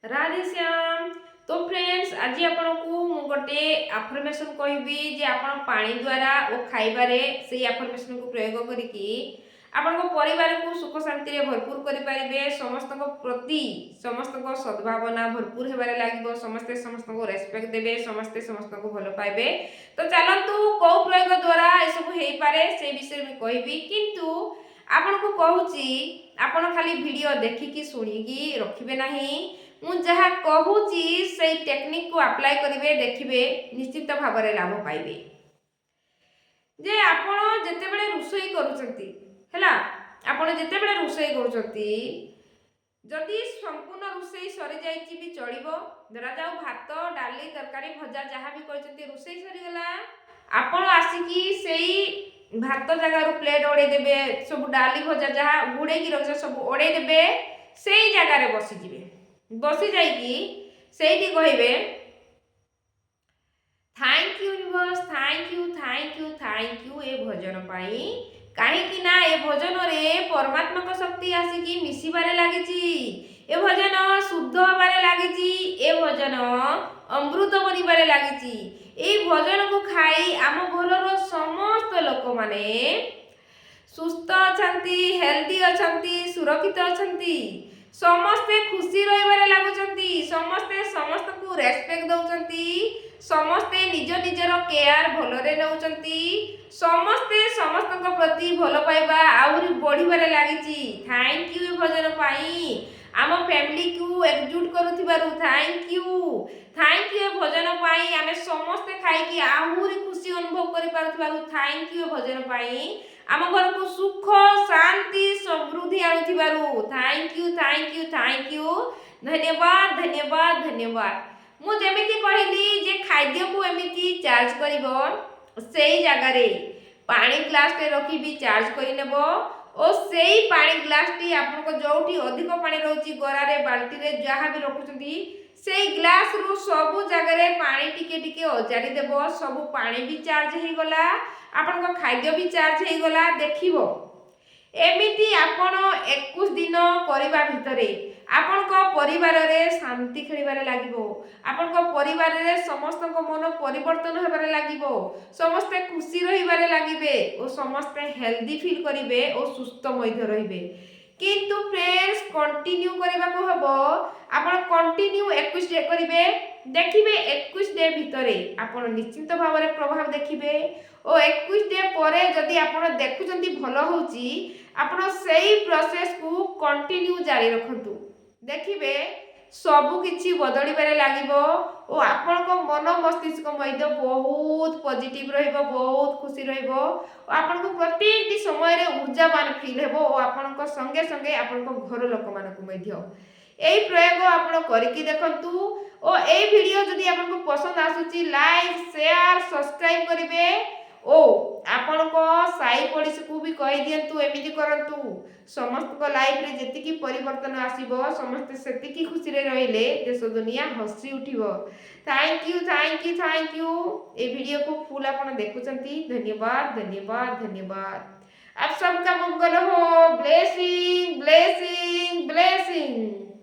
राधे श्याम। तो फ्रेंड्स आज आपको मु गोटे आफर्मेशन कहबी जे आपण पानी द्वारा और खाइबारे से आफर्मेशन को प्रयोग करिकी आपण परिवार को सुख शांति रे भरपूर करि परिबे। समस्त प्रति समस्त सद्भावना भरपूर हेबारे लागिबो। समस्ते समस्त को रेस्पेक्ट देबे, समस्ते समस्त को भलो पाइबे। तो चलंतु को प्रयोग द्वारा ए सब हेई पारे से विषय में कहबी, किंतु आपण को कहूची आपण खाली वीडियो देखिकी सुनिकी रखिबे नाही। मु जहाँ कहूची से टेक्निक को अप्लाई करिवे, देखिबे निश्चित भाव में लाभ पाइबे। जे आपण जेतेबेले रुसई करूचंती हैला, आपण जेतेबेले रुसई करूचंती जदि संपूर्ण रुसई सरी जाइची भी चलिबो। धरा जाऊ भात डाली तरकारी भजा जहाँ भी करचंती रुसई सरी गला, आपण आसिकी सेई भात जगार प्लेट ओडे देबे, सब डाली भजा जहाँ गुड़े की रख सब ओडे देबे, सेई जगार बसी जिवे। बसी जाइकी सेठी कहिबे thank you universe, thank you thank you thank you ए भोजन पाई। कहीं ना ए भोजन रे परमात्मक शक्ति आसिकी मिसिबारे लागिची। ए भोजन शुद्ध होबारे लागिची। ए भोजन अमृत बनिबारे लागिची। ए भोजन को खाई आम घरर समस्त लोक माने सुस्थ अछंती, हेल्दी अछंती, सुरक्षित अछंती। समस्ते खुशी रहिबारे लागुचंती। समस्ते समस्त को रेस्पेक्ट दउचंती। समस्ते निज निजर केयर भलरे नउचंती। समस्ते समस्त को प्रति भल पाइबा आउरी बढ़िबारे लागिची। थैंक यू भोजन पाई। आम फैमिली को एकजुट करुथिबारु थैंक यू। थैंक यू भोजन पाई। आमे समस्ते खाइकी आहुरी खुशी अनुभव करि पारुथिबारु थैंक यू भोजन पाई। आम घर को सुख शांति समृद्धि आनुथिबारु thank you thank you thank you. धन्यवाद धन्यवाद धन्यवाद। मु जेमिति कहिली जे खाद्य को एमिति चार्ज करिवो, सेई जगह रे पानी ग्लास टे रखी भी चार्ज करि नेबो। और सेई पानी ग्लास टी आपन को जोठी अधिक पानी रहउची गरा रे बाल्टी रे जहाँ भी रखुचंती सेई ग्लास रु सबु जगह रे पानी टिके टिके ओजारी देबो। सबु पानी भी चार्ज हे गला, आपन को खाद्य भी चार्ज हे गला। देखिबो एमिति आपण 21 दिन करिबा भितरे आपण को परिवार रे शांति खेलिबारे लागिबो। आपण को परिवार रे समस्त को मन परिवर्तन हेबारे लागिबो। समस्ते खुशी रहिबारे लागिबे और समस्ते हेल्दी फील करिवे और सुस्थ मध्य रहिबे। किंतु फ्रेंड्स कंटिन्यू करबा को हबो। आपण कंटिन्यू 21 डे करिवे, देखिबे 21 डे भितरे आपण निश्चित भाव में प्रभाव देखिबे। और 21 डे परे जदि आपण देखुचंती भलो होउची, आपण सेही प्रोसेस को कंटिन्यू जारी रखंतु। देखिबे सबु किछि बदलिबारे लागिबो और आपण को मन मस्तिष्क मध्य बहुत पॉजिटिव रहिबो, बहुत खुशी रहिबो और आपण को प्रत्येक समय रे ऊर्जावान फील हेबो। और आपण को संगे संगे आपण को घर लोक मान को मध्य एई प्रयोग आपण करिकि देखंतु। और एई वीडियो जदि आपण को पसंद आसुची लाइक शेयर सब्सक्राइब करिवे। ओ आपण को साई पड़ोसी को भी कहि दियंतु एमिति करंतु। समस्त को लाइफ रे जेतिकी परिवर्तन आसीबो, समस्त सेतिकी खुशी रे रहिले देश दुनिया हसी उठिबो। Thank you thank you thank you. ए वीडियो को फुल आपण देखुचंती। धन्यवाद धन्यवाद धन्यवाद। आप सबका मंगल हो। Blessing blessing blessing.